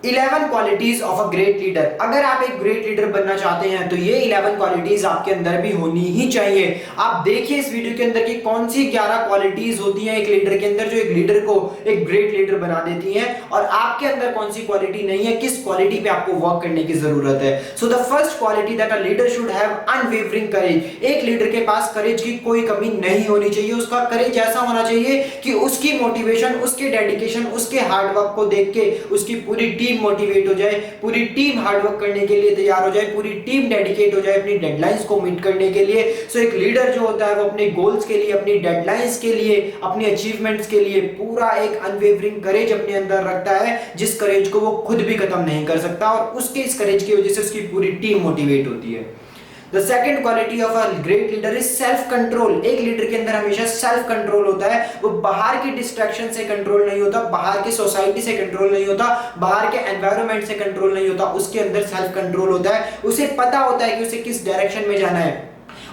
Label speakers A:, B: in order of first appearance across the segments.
A: 11 qualities of a great leader. अगर आप एक ग्रेट लीडर बनना चाहते हैं तो ये 11 क्वालिटीज आपके अंदर भी होनी ही चाहिए। आप देखिए इस वीडियो के अंदर कि कौन सी 11 क्वालिटीज होती हैं एक लीडर के अंदर जो एक लीडर को एक ग्रेट लीडर बना देती हैं, और आपके अंदर कौन सी क्वालिटी नहीं है, किस क्वालिटी पे आपको वर्क करने की जरूरत है। So the first quality that a leader should have unwavering courage. एक लीडर के पास करेज की कोई कमी नहीं होनी चाहिए। उसका करेज ऐसा होना चाहिए कि उसकी मोटिवेशन, उसके डेडिकेशन, उसके हार्डवर्क को देख के उसकी पूरी टीम मोटिवेट हो जाए, पूरी टीम हार्डवर्क करने के लिए तैयार हो जाए, पूरी टीम डेडिकेट हो जाए अपनी डेडलाइंस को मीट करने के लिए। सो एक लीडर जो होता है वो अपने गोल्स के लिए, अपनी डेडलाइंस के लिए, अपनी अचीवमेंट्स के लिए पूरा एक अनवेवरिंग करेज अपने अंदर रखता है, जिस करेज को वो खुद भी खत्म नहीं कर सकता, और उसके इस करेज की वजह से उसकी पूरी टीम मोटिवेट होती है। The second quality of a great leader is self control। एक लीडर के अंदर हमेशा सेल्फ कंट्रोल होता है। वो बाहर की डिस्ट्रैक्शन से कंट्रोल नहीं होता, बाहर की सोसाइटी से कंट्रोल नहीं होता, बाहर के एनवायरनमेंट से कंट्रोल नहीं होता। उसके अंदर सेल्फ कंट्रोल होता है। उसे पता होता है कि उसे किस डायरेक्शन में जाना है,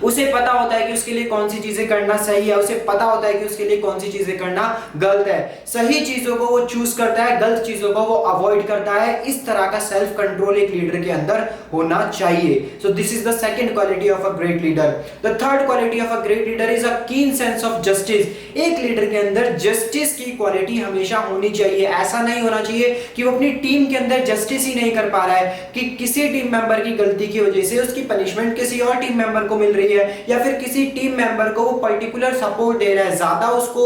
A: उसे पता होता है कि उसके लिए कौन सी चीजें करना सही है, उसे पता होता है कि उसके लिए कौन सी चीजें करना गलत है। सही चीजों को वो चूज करता है, गलत चीजों को वो अवॉइड करता है। इस तरह का सेल्फ कंट्रोल एक लीडर के अंदर होना चाहिए। So this is the second quality of a great leader. The third quality of a great leader is a कीन सेंस ऑफ जस्टिस। एक लीडर के अंदर जस्टिस की क्वालिटी हमेशा होनी चाहिए। ऐसा नहीं होना चाहिए कि वो अपनी टीम के अंदर जस्टिस ही नहीं कर पा रहा है, कि किसी टीम मेंबर की गलती की वजह से उसकी पनिशमेंट किसी और टीम मेंबर को मिल रही है, या फिर किसी टीम मेंबर को वो पर्टिकुलर सपोर्ट दे रहा है, ज्यादा उसको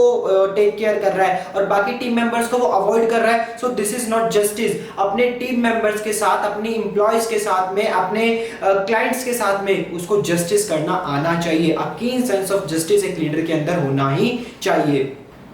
A: टेक केयर कर रहा है और बाकी टीम मेंबर्स को वो अवॉइड कर रहा है। So this is not justice. अपने टीम मेंबर्स के साथ, अपनी एम्प्लॉयज के साथ में, अपने क्लाइंट्स के साथ में उसको जस्टिस करना आना चाहिए। अ कीन सेंस ऑफ जस्टिस एक लीडर के अंदर होना ही चाहिए।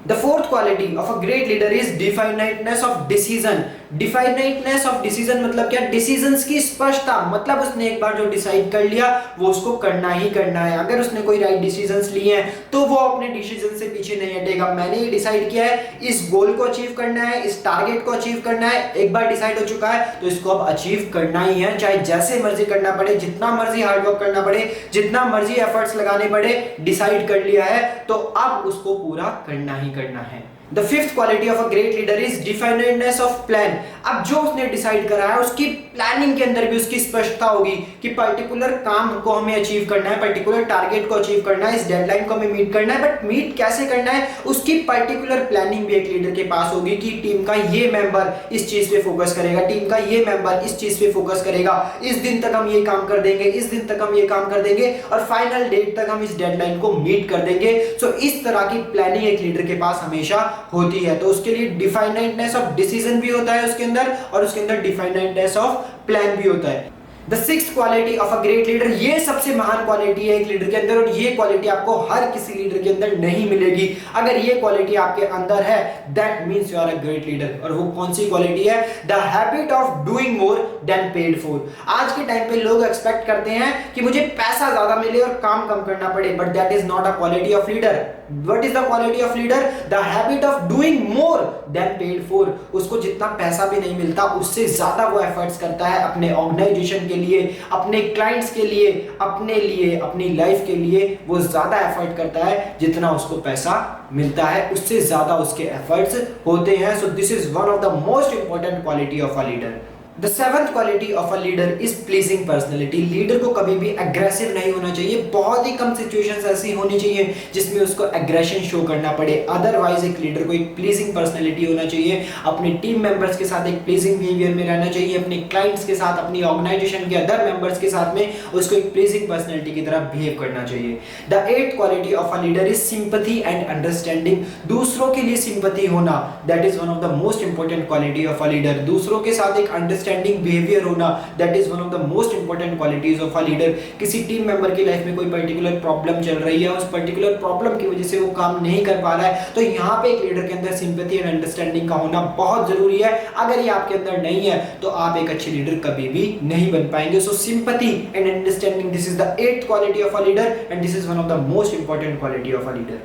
A: The fourth quality of a great leader is definiteness of decision। Definiteness of decision मतलब क्या? डिसीजंस की स्पष्टता, मतलब उसने एक बार जो डिसाइड कर लिया वो उसको करना ही करना है। अगर उसने कोई राइट डिसीजंस लिए हैं तो वो अपने डिसीजन से पीछे नहीं हटेगा। मैंने ये डिसाइड किया है, इस गोल को अचीव करना है, इस टारगेट को अचीव करना है, एक बार डिसाइड हो चुका है तो इसको अब अचीव करना ही है, चाहे जैसे मर्जी करना पड़े, जितना मर्जी हार्डवर्क करना पड़े, जितना मर्जी एफर्ट्स लगाने पड़े। डिसाइड कर लिया है तो अब उसको पूरा करना ही करना है। The fifth quality of a great leader is definiteness of plan। अब जो उसने डिसाइड करा है उसकी प्लानिंग के अंदर भी उसकी स्पष्टता होगी कि पर्टिकुलर काम को हमें अचीव करना है, पर्टिकुलर टारगेट को अचीव करना है, इस डेडलाइन को हमें मीट करना है, बट मीट कैसे करना है उसकी पर्टिकुलर प्लानिंग भी एक लीडर के पास होगी कि टीम का ये मेंबर इस चीज पे फोकस करेगा, टीम का ये मेंबर इस चीज पे फोकस करेगा, इस दिन तक हम ये काम कर देंगे, इस दिन तक हम ये काम कर देंगे और फाइनल डेट तक हम इस डेडलाइन को मीट कर देंगे। सो इस तरह की प्लानिंग एक लीडर के पास हमेशा होती है। तो उसके लिए डिफाइनेटनेस ऑफ डिसीजन भी होता है उसके अंदर, और उसके अंदर डिफाइनेटनेस ऑफ प्लान भी होता है। The sixth quality of a great leader, ये सबसे महान क्वालिटी है एक लीडर के अंदर, और ये क्वालिटी आपको हर किसी लीडर के अंदर नहीं मिलेगी। अगर ये क्वालिटी आपके अंदर है that means you are a great leader. और वो कौन सी क्वालिटी है? The habit of doing more than paid for. आज के टाइम पे लोग एक्सपेक्ट करते हैं कि मुझे पैसा ज्यादा मिले और काम कम करना पड़े, but that is not a quality of leader. What is the quality of leader? The habit of doing more than paid for। उसको जितना पैसा भी नहीं मिलता उससे ज्यादा वो एफर्ट्स करता है अपने ऑर्गेनाइजेशन के लिए, अपने क्लाइंट्स के लिए, अपने लिए, अपनी लाइफ के लिए। वो ज्यादा एफर्ट करता है जितना उसको पैसा मिलता है, उससे ज्यादा उसके एफर्ट्स होते हैं। So this is one of the most important quality of a leader. The seventh quality of a leader is pleasing personality। Leader को कभी भी एग्रेसिव नहीं होना चाहिए। बहुत ही कम सिचुएशंस ऐसी होनी चाहिए जिसमें उसको एग्रेशन शो करना पड़े। अदरवाइज एक लीडर को एक प्लीजिंग पर्सनैलिटी होना चाहिए, अपने टीम मेंबर्स के साथ एक प्लीजिंग बिहेवियर में रहना चाहिए, अपने क्लाइंट्स के साथ, अपनी ऑर्गेनाइजेशन के अदर मेंबर्स के साथ में उसको एक प्लीजिंग पर्सनैलिटी की तरह बिहेव करना चाहिए। The eighth quality of a leader is sympathy and understanding. दूसरों के लिए सिंपैथी होना, that is one of the most important quality of a leader. दूसरों के साथ एक अंडरस्टैंडिंग बिहेवियर होना, that is one of the most important qualities of a leader. किसी टीम मेंबर की लाइफ में कोई पर्टिकुलर प्रॉब्लम चल रही है, उस पर्टिकुलर प्रॉब्लम की वजह से वो काम नहीं कर पा रहा है, तो यहाँ पे एक लीडर के अंदर सिंपैथी एंड अंडरस्टैंडिंग का होना बहुत जरूरी है। अगर ये आपके अंदर नहीं है तो आप एक अच्छे लीडर कभी भी नहीं बन पाएंगे। So sympathy and understanding, this is the eighth quality of a leader and this is one of the most important quality of a leader.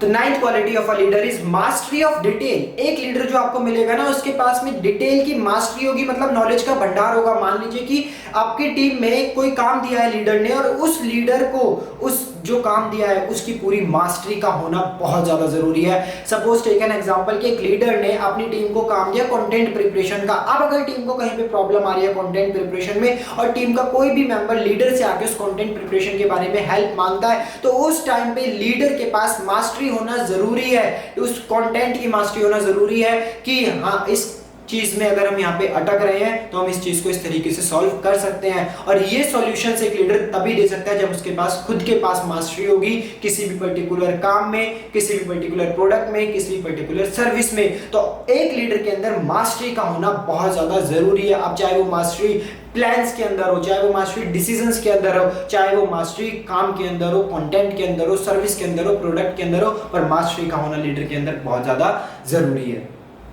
A: तो ninth quality of a leader is mastery of detail. एक leader जो आपको मिलेगा ना उसके पास में detail की mastery होगी, मतलब नॉलेज का भंडार होगा। मान लीजिए कि आपकी टीम में कोई काम दिया है लीडर ने और उस लीडर को उस जो काम दिया है उसकी पूरी मास्टरी का होना बहुत ज्यादा जरूरी है। सपोज टेक एन एग्जांपल कि एक लीडर ने अपनी टीम को काम दिया कंटेंट प्रिपरेशन का। अब अगर टीम को कहीं पे प्रॉब्लम आ रही है कंटेंट प्रिपरेशन में और टीम का कोई भी मेंबर लीडर से आके उस कंटेंट प्रिपरेशन के बारे में हेल्प मांगता है, तो उस टाइम पे लीडर के पास मास्टरी होना जरूरी है, उस कंटेंट की मास्टरी होना जरूरी है कि हाँ इस चीज में अगर हम यहाँ पे अटक रहे हैं तो हम इस चीज को इस तरीके से सॉल्व कर सकते हैं। और ये सॉल्यूशंस एक लीडर तभी दे सकता है जब उसके पास खुद के पास मास्टरी होगी किसी भी पर्टिकुलर काम में, किसी भी पर्टिकुलर प्रोडक्ट में, किसी भी पर्टिकुलर सर्विस में। तो एक लीडर के अंदर मास्टरी का होना बहुत ज्यादा जरूरी है। अब चाहे वो मास्टरी प्लान्स के अंदर हो, चाहे वो मास्टरी डिसीजंस के अंदर हो, चाहे वो मास्टरी काम के अंदर हो, कंटेंट के अंदर हो, सर्विस के अंदर हो, प्रोडक्ट के अंदर हो, पर मास्टरी का होना लीडर के अंदर बहुत ज्यादा जरूरी है।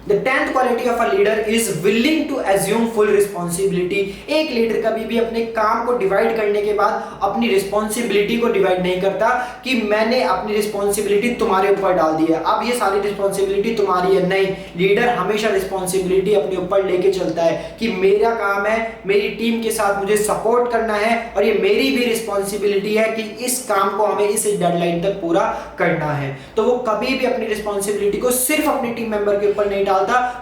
A: The 10th quality of a leader is willing to assume full responsibility। एक लीडर कभी भी अपने काम को डिवाइड करने के बाद अपनी रिस्पॉन्सिबिलिटी को डिवाइड नहीं करता कि मैंने अपनी रिस्पॉन्सिबिलिटी तुम्हारे ऊपर डाल दी है, अब ये सारी रिस्पॉन्सिबिलिटी तुम्हारी है। नहीं, लीडर हमेशा रिस्पॉन्सिबिलिटी अपने ऊपर लेके चलता है कि मेरा काम है, मेरी टीम के साथ मुझे सपोर्ट करना है और ये मेरी भी रिस्पॉन्सिबिलिटी है कि इस काम को हमें इस डेडलाइन तक पूरा करना है। तो वो कभी भी अपनी रिस्पॉन्सिबिलिटी को सिर्फ अपने टीम मेंबर के ऊपर नहीं डालता,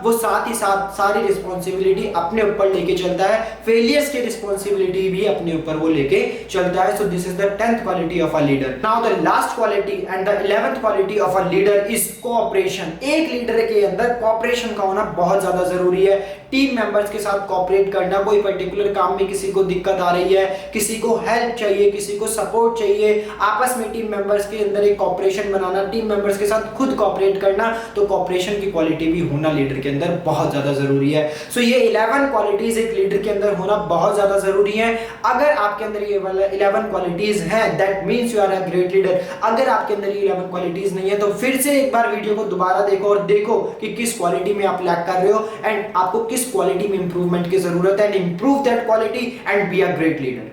A: वो साथ ही साथ सारी रिस्पांसिबिलिटी अपने ऊपर लेके चलता है, फेलियर्स की रिस्पांसिबिलिटी भी अपने ऊपर वो लेके चलता है। So this is the 10th quality of a leader. Now the last quality and the 11th quality of a leader is cooperation. एक लीडर के अंदर कोऑपरेशन का होना बहुत ज्यादा जरूरी है। टीम मेंबर्स के साथ कोऑपरेट करना, कोई पर्टिकुलर काम में किसी को दिक्कत आ रही है, किसी को हेल्प चाहिए, किसी को सपोर्ट चाहिए, आपस में टीम मेंबर्स के अंदर एक कोऑपरेशन बनाना, टीम मेंबर्स के साथ खुद कोऑपरेट करना, तो कोऑपरेशन की क्वालिटी भी होना लीडर के अंदर बहुत ज्यादा जरूरी है। सो ये 11 क्वालिटीज एक लीडर के अंदर होना बहुत ज्यादा जरूरी है। अगर आपके अंदर ये 11 क्वालिटीज हैं, that means you are a great leader. अगर आपके अंदर ये 11 क्वालिटीज नहीं है तो फिर से एक बार वीडियो को दोबारा देखो और देखो कि किस क्वालिटी में आप लैक कर रहे हो एंड आपको किस क्वालिटी में इंप्रूवमेंट की जरूरत है, and improve that quality and be a great leader.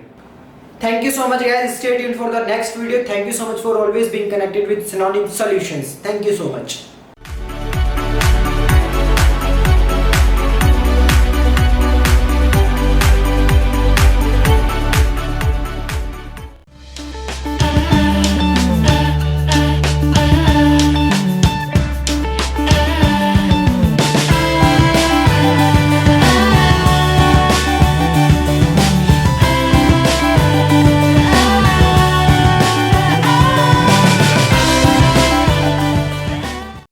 A: Thank you so much guys, stay tuned for the next video. Thank you so much for always being connected with Synonym Solutions. Thank you so much.